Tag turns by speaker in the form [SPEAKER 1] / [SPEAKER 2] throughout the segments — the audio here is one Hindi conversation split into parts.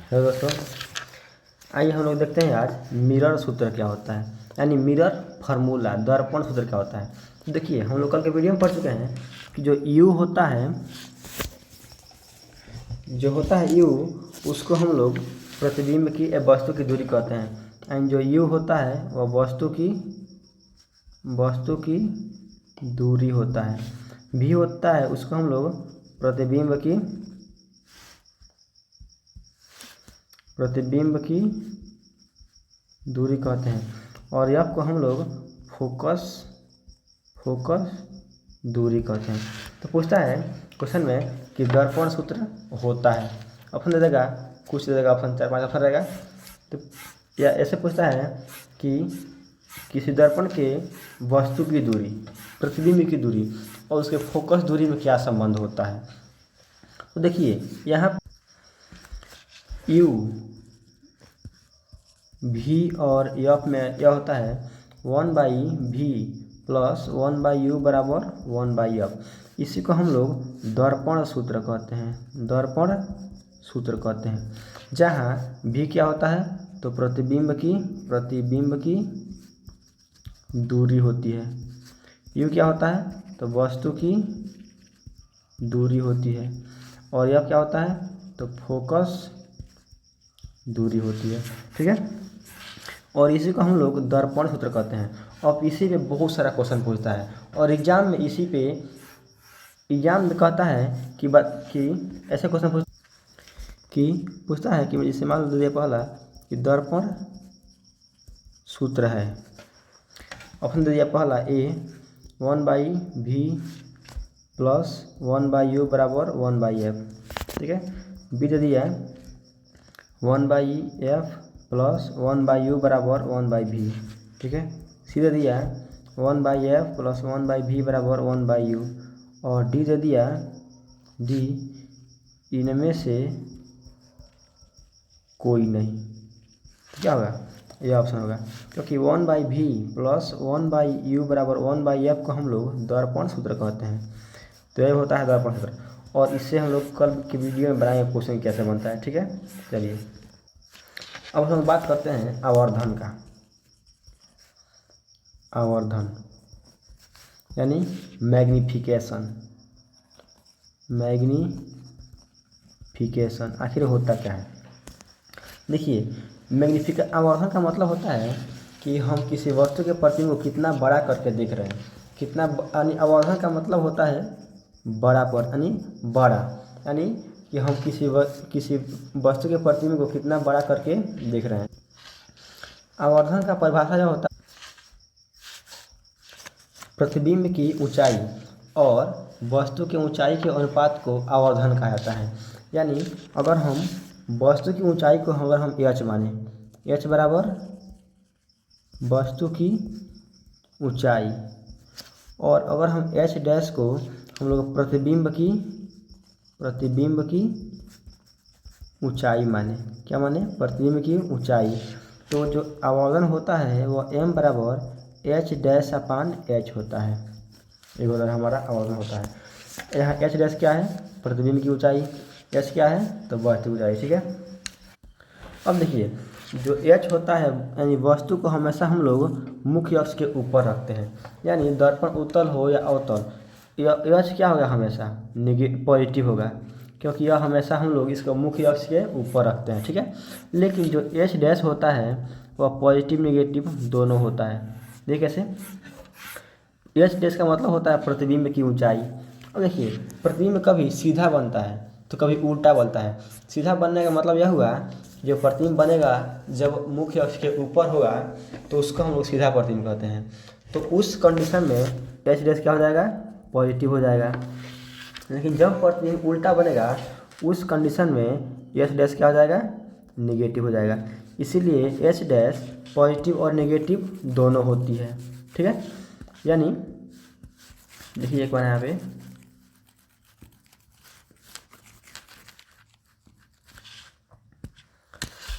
[SPEAKER 1] हेलो दोस्तों, आइए हम लोग देखते हैं आज मिरर सूत्र क्या होता है, यानी मिरर फार्मूला, दर्पण सूत्र क्या होता है। तो देखिए, हम लोग कल के वीडियो में पढ़ चुके हैं कि जो U होता है, U उसको हम लोग प्रतिबिंब की या वस्तु की दूरी कहते हैं। एंड जो U होता है वह वस्तु की दूरी होता है। V होता है उसको हम लोग प्रतिबिंब की दूरी कहते हैं। और F को हम लोग फोकस दूरी कहते हैं। तो पूछता है क्वेश्चन में कि दर्पण सूत्र होता है, ऑप्शन दे देगा, कुछ दे देगा, ऑप्शन 4-5 ऑप्शन रहेगा। तो या ऐसे पूछता है कि किसी दर्पण के वस्तु की दूरी, प्रतिबिंब की दूरी और उसके फोकस दूरी में क्या संबंध होता है। तो देखिए, यहाँ U, V और F में यह होता है 1/V प्लस 1/U बराबर 1/F। इसी को हम लोग दर्पण सूत्र कहते हैं। जहाँ V क्या होता है, तो प्रतिबिंब की दूरी होती है। U क्या होता है, तो वस्तु की दूरी होती है। और F क्या होता है, तो फोकस दूरी होती है। ठीक है, और इसी को हम लोग दर्पण सूत्र कहते हैं। और इसी पे बहुत सारा क्वेश्चन पूछता है, और एग्जाम में कहता है कि ऐसे क्वेश्चन पूछता है कि जैसे मान लीजिए पहला कि दर्पण सूत्र है, ऑप्शन दे दिया पहला A 1/V प्लस 1/U बराबर 1/F। ठीक है, B दे दिया 1/F प्लस 1/U बराबर 1/V। ठीक है, C दे दिया 1/F प्लस 1/V बराबर 1/U। और D दे दिया इनमें से कोई नहीं। तो क्या होगा, यह ऑप्शन होगा, क्योंकि 1/V प्लस 1/U बराबर 1/F को हम लोग दर्पण सूत्र कहते हैं। तो यह होता है दर्पण सूत्र, और इससे हम लोग कल की वीडियो में बनाएंगे क्वेश्चन कैसे बनता है। ठीक है, चलिए अब हम बात करते हैं आवर्धन का। आवर्धन यानी मैग्नीफिकेशन आखिर होता क्या है। देखिए, आवर्धन का मतलब होता है कि हम किसी वस्तु के प्रतिबिंब को कितना बड़ा करके देख रहे हैं। यानी आवर्धन का मतलब होता है बड़ा, यानी कि हम किसी वस्तु के प्रतिबिंब को कितना बड़ा करके देख रहे हैं। आवर्धन का परिभाषा जो होता है, प्रतिबिंब की ऊंचाई और वस्तु की ऊंचाई के अनुपात को आवर्धन कहा जाता है। यानी अगर हम वस्तु की ऊंचाई को हम h माने, h बराबर वस्तु की ऊंचाई, और अगर हम h डैश को हम लोग प्रतिबिंब की ऊंचाई माने, क्या माने, प्रतिबिंब की ऊंचाई, तो जो आवर्धन होता है वो m बराबर h डैश अपान h होता है। ये होता है हमारा आवर्धन होता है। यहाँ h डैश क्या है, प्रतिबिंब की ऊंचाई, h क्या है, तो वस्तु की ऊंचाई। ठीक है, अब देखिए, जो h होता है यानी वस्तु को हमेशा हम लोग मुख्य अक्ष के ऊपर रखते हैं। यानी दर्पण उत्तल हो या अवतल, यह h क्या होगा, हमेशा पॉजिटिव होगा, क्योंकि यह हमेशा हम लोग इसको मुख्य अक्ष के ऊपर रखते हैं। ठीक है, लेकिन जो h डैश होता है वह पॉजिटिव नेगेटिव दोनों होता है। देखिए कैसे, h डैश का मतलब होता है प्रतिबिंब की ऊंचाई। और देखिए, प्रतिबिंब कभी सीधा बनता है तो कभी उल्टा बनता है। सीधा बनने का मतलब यह हुआ, जो प्रतिबिंब बनेगा जब मुख्य अक्ष के ऊपर होगा तो उसको हम लोग सीधा प्रतिबिंब कहते हैं। तो उस कंडीशन में h डैश क्या हो जाएगा, पॉजिटिव हो जाएगा। लेकिन जब प्रतिबिंब उल्टा बनेगा उस कंडीशन में h डैश क्या हो जाएगा, निगेटिव हो जाएगा। इसीलिए h डैश पॉजिटिव और नेगेटिव दोनों होती है। ठीक है, यानी देखिए एक बार यहाँ पे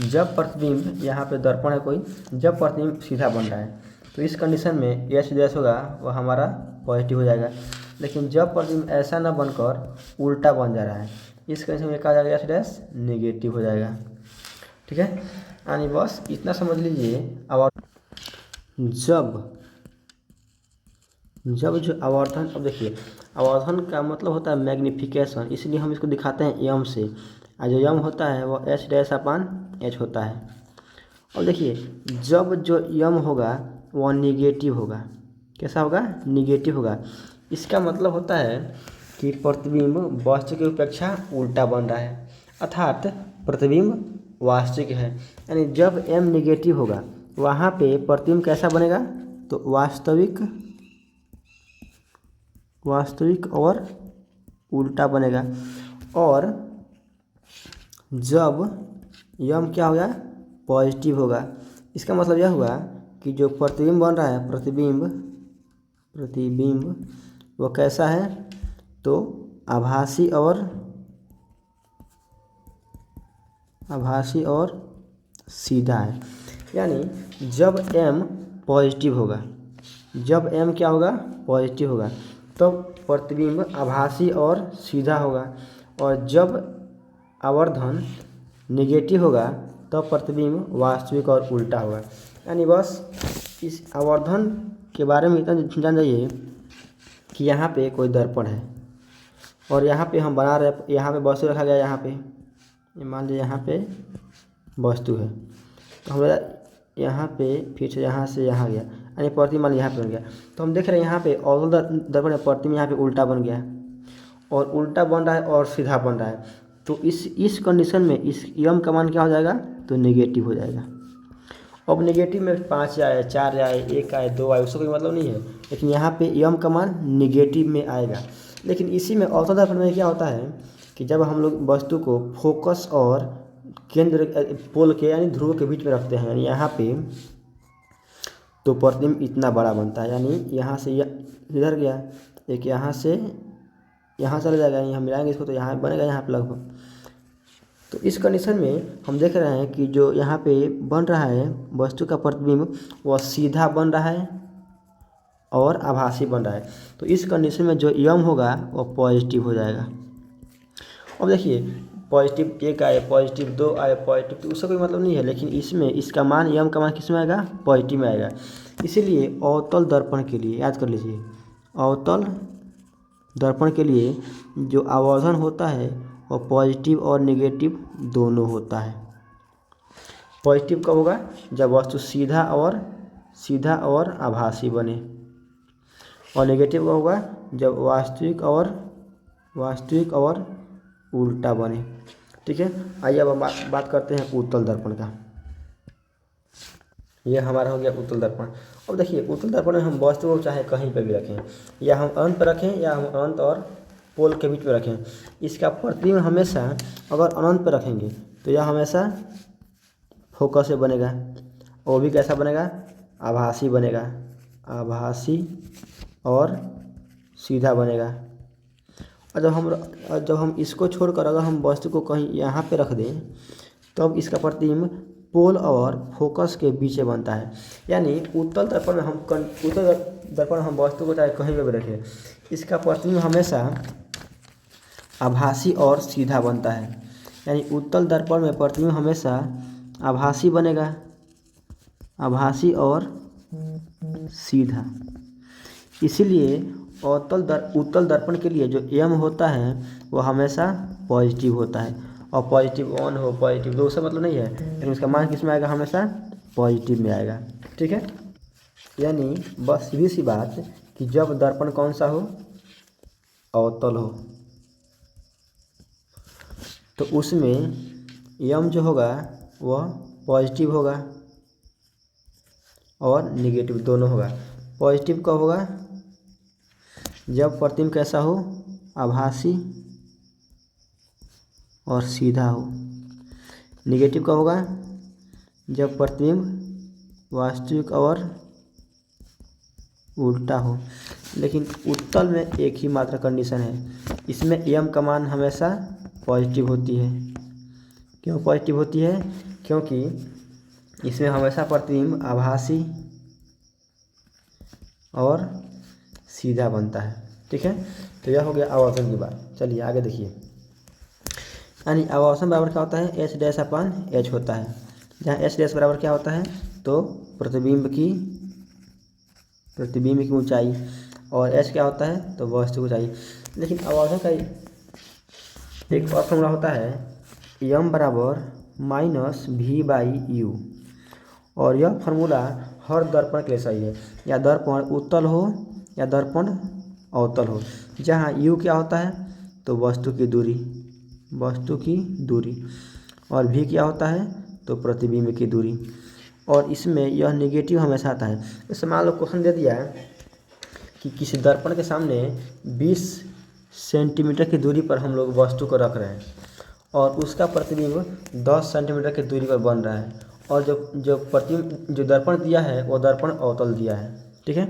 [SPEAKER 1] जब प्रतिबिंब, यहाँ पे दर्पण है कोई, जब प्रतिबिंब सीधा बन रहा है तो इस कंडीशन में h डैश होगा वह हमारा पॉजिटिव हो जाएगा। लेकिन जब प्रतिबिंब ऐसा ना बनकर उल्टा बन जा रहा है, इस कंडीशन में क्या हो जाएगा, h डैश निगेटिव हो जाएगा। ठीक है, यानी बस इतना समझ लीजिए। अब जब जो आवर्धन, अब देखिए आवर्धन का मतलब होता है मैग्निफिकेशन, इसलिए हम इसको दिखाते हैं यम से। और जो यम होता है वो एच डैश अपान एच होता है। और देखिए जब जो यम होगा वह निगेटिव होगा। कैसा होगा? निगेटिव होगा। इसका मतलब होता है कि प्रतिबिंब वस्तु की अपेक्षा उल्टा बन रहा है, अर्थात प्रतिबिंब वास्तविक है। यानी जब m निगेटिव होगा वहाँ पे प्रतिबिंब कैसा बनेगा? तो वास्तविक और उल्टा बनेगा। और जब यम क्या होगा? पॉजिटिव होगा। इसका मतलब यह हुआ कि जो प्रतिबिंब बन रहा है, प्रतिबिंब वो कैसा है? तो आभासी और सीधा है। यानी जब m पॉजिटिव होगा, जब m क्या होगा? पॉजिटिव होगा, तो प्रतिबिंब आभासी और सीधा होगा। और जब आवर्धन निगेटिव होगा तब प्रतिबिंब वास्तविक और उल्टा होगा। यानी बस इस आवर्धन के बारे में इतना जान जाइए कि यहाँ पे कोई दर्पण है और यहाँ पे हम बना रहे, यहाँ पे वस्तु रखा गया, यहाँ पे मान लीजिए यहाँ पे वस्तु है, तो हमारा यहाँ पे फिर से यहाँ से यहाँ गया, यानी प्रतिबिंब मान लीजिए यहाँ पे बन गया। तो हम देख रहे हैं यहाँ पे अवतल दर्पण है, प्रतिबिंब यहाँ पे उल्टा बन गया और उल्टा बन रहा है और सीधा बन रहा है। तो इस कंडीशन में इस यम का मान क्या हो जाएगा? तो नेगेटिव हो जाएगा। अब नेगेटिव में 5 आए, 4 आए, 1 आए, 2 आए, उसका कोई मतलब नहीं है, लेकिन यहाँ पे यम का मान नेगेटिव में आएगा। लेकिन इसी में अवतल दर्पण में क्या होता है कि जब हम लोग वस्तु को फोकस और केंद्र पोल के यानी ध्रुव के बीच में रखते हैं, यानी यहाँ पे, तो प्रतिबिंब इतना बड़ा बनता है। यानी यहाँ से इधर गया, एक यहाँ से यहाँ चला जाएगा, यहाँ मिलाएंगे इसको तो यहाँ बनेगा, यहाँ पे लगभग। तो इस कंडीशन में हम देख रहे हैं कि जो यहाँ पे बन रहा है वस्तु का प्रतिबिंब वह सीधा बन रहा है और आभासी बन रहा है। तो इस कंडीशन में जो यम होगा वह पॉजिटिव हो जाएगा। अब देखिए पॉजिटिव 1 आए, पॉजिटिव 2 आए, पॉजिटिव, तो उसका कोई मतलब नहीं है, लेकिन इसमें इसका मान यम का मान किस में आएगा? पॉजिटिव में आएगा। इसीलिए अवतल दर्पण के लिए याद कर लीजिए, अवतल दर्पण के लिए जो आवर्धन होता है वह पॉजिटिव और नेगेटिव दोनों होता है। पॉजिटिव कब होगा? जब वस्तु सीधा और आभासी बने। और नेगेटिव कब होगा? जब वास्तविक और उल्टा बने। ठीक है, आइए अब हम बात करते हैं उत्तल दर्पण का। यह हमारा हो गया उत्तल दर्पण। अब देखिए उत्तल दर्पण में हम वस्तु को चाहे कहीं पर भी रखें, या हम अनंत पर रखें या हम अनंत और पोल के बीच में रखें, इसका प्रतिबिंब हमेशा अगर अनंत पर रखेंगे तो यह हमेशा फोकस से बनेगा। वो भी कैसा बनेगा? आभासी बनेगा, आभासी और सीधा बनेगा। और जब हम इसको छोड़कर अगर हम वस्तु को कहीं यहाँ पे रख दें तब इसका प्रतिबिंब पोल और फोकस के बीच में बनता है। यानी उत्तल दर्पण में हम वस्तु को चाहे कहीं पर भी रखें, इसका प्रतिबिंब हमेशा आभासी और सीधा बनता है। यानी उत्तल दर्पण में प्रतिबिंब हमेशा आभासी बनेगा, आभासी और सीधा। इसीलिए उत्तल दर्पण के लिए जो एम होता है वो हमेशा पॉजिटिव होता है। और पॉजिटिव 1 हो, पॉजिटिव 2, उसका मतलब नहीं है, लेकिन उसका मान किस में आएगा? हमेशा पॉजिटिव में आएगा। ठीक है, यानी बस सीधी सी बात कि जब दर्पण कौन सा हो? अवतल हो, तो उसमें यम जो होगा वह पॉजिटिव होगा और नेगेटिव दोनों होगा। पॉजिटिव कब होगा? जब प्रतिबिंब कैसा हो? आभासी और सीधा हो। नेगेटिव कब होगा? जब प्रतिबिंब वास्तविक और उल्टा हो। लेकिन उत्तल में एक ही मात्र कंडीशन है, इसमें एम का मान हमेशा पॉजिटिव होती है। क्यों पॉजिटिव होती है? क्योंकि इसमें हमेशा प्रतिबिंब आभासी और सीधा बनता है। ठीक है, तो यह हो गया आवर्धन की बात। चलिए आगे देखिए, यानी आवर्धन बराबर क्या होता है, एच डैश अपान एच होता है, जहाँ एच डैश बराबर क्या होता है, तो प्रतिबिंब की ऊंचाई, और एच क्या होता है, तो वस्तु की ऊंचाई। लेकिन आवर्धन का एक और फॉर्मूला होता है, एम बराबर माइनस वी बाई यू, और यह फार्मूला हर दर्पण के लिए सही है, या दर्पण उत्तल हो या दर्पण अवतल हो, जहाँ यू क्या होता है, तो वस्तु की दूरी, और भी क्या होता है, तो प्रतिबिंब की दूरी, और इसमें यह नेगेटिव हमेशा आता है। जैसे मान लो क्वेश्चन दे दिया है कि किसी दर्पण के सामने 20 सेंटीमीटर की दूरी पर हम लोग वस्तु को रख रहे हैं, और उसका प्रतिबिंब 10 सेंटीमीटर की दूरी पर बन रहा है, और जो दर्पण दिया है वो दर्पण अवतल दिया है। ठीक है,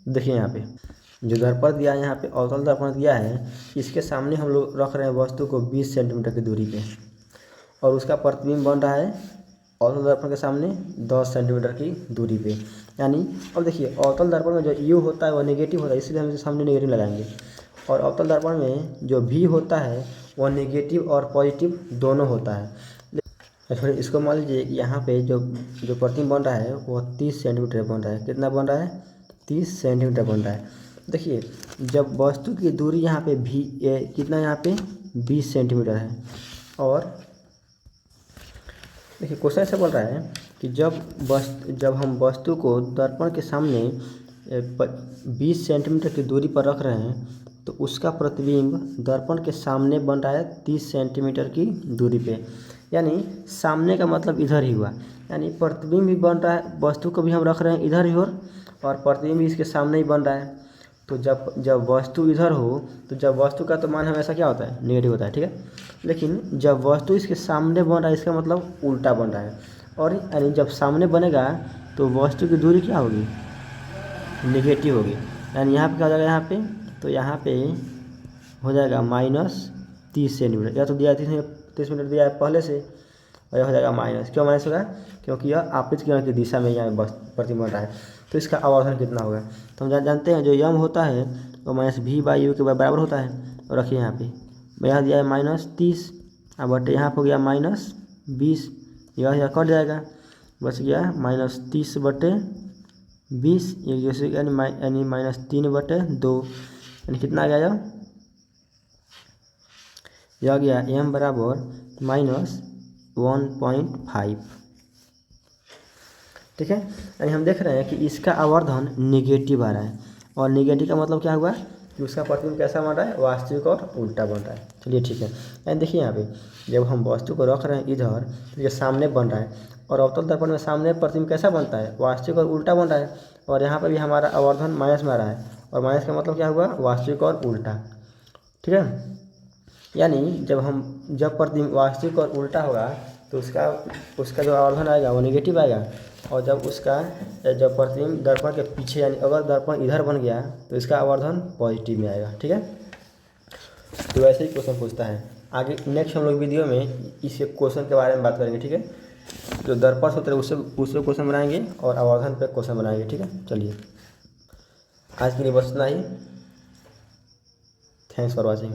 [SPEAKER 1] देखिए यहाँ पे जो दर्पण दिया है, यहाँ पे अवतल दर्पण दिया है, इसके सामने हम लोग रख रहे हैं वस्तु को 20 सेंटीमीटर की दूरी पे, और उसका प्रतिबिंब बन रहा है अवतल दर्पण के सामने 10 सेंटीमीटर की दूरी पे। यानी अब देखिए, अवतल दर्पण में जो यू होता है वो नेगेटिव होता है, इसलिए हम सामने नेगेटिव लगाएंगे, और अवतल दर्पण में जो भी होता है वो नेगेटिव और पॉजिटिव दोनों होता है। फिर इसको मान लीजिए यहाँ पे जो प्रतिबिंब बन रहा है वो 30 सेंटीमीटर बन रहा है। कितना बन रहा है, 30 सेंटीमीटर बन रहा है। देखिए, जब वस्तु की दूरी यहाँ पे भी कितना, यहाँ पे 20 सेंटीमीटर है, और देखिए क्वेश्चन ऐसे बोल रहा है कि जब हम वस्तु को दर्पण के सामने 20 सेंटीमीटर की दूरी पर रख रहे हैं, तो उसका प्रतिबिंब दर्पण के सामने बन रहा है 30 सेंटीमीटर की दूरी पे। यानी सामने का मतलब इधर ही हुआ, यानी प्रतिबिंब भी बन रहा है, वस्तु को भी हम रख रहे हैं इधर ही और प्रतिबिंब भी इसके सामने ही बन रहा है। तो जब वस्तु इधर हो, तो जब वस्तु का तो मान हमेशा क्या होता है, नेगेटिव होता है। ठीक है, लेकिन जब वस्तु इसके सामने बन रहा है, इसका मतलब उल्टा बन रहा है, और यानी जब सामने बनेगा तो वस्तु की दूरी क्या होगी, नेगेटिव होगी। यानी यहाँ पे क्या हो जाएगा, यहाँ पे तो यहाँ पे हो जाएगा -30 सेंटीमीटर, या तो दिया 30 मिनट दिया है पहले से, और यह हो जाएगा माइनस। क्यों माइनस होगा, क्योंकि यह आपतित किरण की दिशा में यहाँ प्रतिबिंब बन रहा है। तो इसका आवर्धन कितना होगा, तो हम जानते हैं जो यम होता है वो -v बाई यू के बराबर होता है। और रखिए यहाँ पे यहाँ दिया है -30, अब बटे यहाँ पर हो गया -20, यह कट जाएगा, बच गया -30 बटे 20, एक जैसे यानी -3/2, यानी कितना आ गया, यह गया m बराबर -1.5। ठीक है, यानी हम देख रहे हैं कि इसका आवर्धन निगेटिव आ रहा है, और निगेटिव का मतलब क्या हुआ कि उसका प्रतिबिंब कैसा बन रहा है, वास्तविक और उल्टा बन रहा है। चलिए ठीक है, यानी देखिए यहाँ पे जब हम वस्तु को रख रहे हैं इधर, तो ये सामने बन रहा है, और अवतल दर्पण में सामने प्रतिबिंब कैसा बनता है, वास्तविक और उल्टा बन रहा है, और यहाँ पर भी हमारा आवर्धन माइनस में आ रहा है, और माइनस का मतलब क्या हुआ, वास्तविक और उल्टा। ठीक है, यानी जब प्रतिबिंब वास्तविक और उल्टा होगा तो उसका जो आवर्धन आएगा वो नेगेटिव आएगा, और जब प्रतिबिंब दर्पण के पीछे, यानी अगर दर्पण इधर बन गया तो इसका आवर्धन पॉजिटिव में आएगा। ठीक है, तो वैसे ही क्वेश्चन पूछता है। आगे नेक्स्ट हम लोग वीडियो में इस क्वेश्चन के बारे में बात करेंगे। ठीक है, जो दर्पण सूत्र है उससे क्वेश्चन बनाएंगे, और आवर्धन पे क्वेश्चन बनाएंगे। ठीक है, चलिए आज के लिए बस इतना ही। Thanks for watching.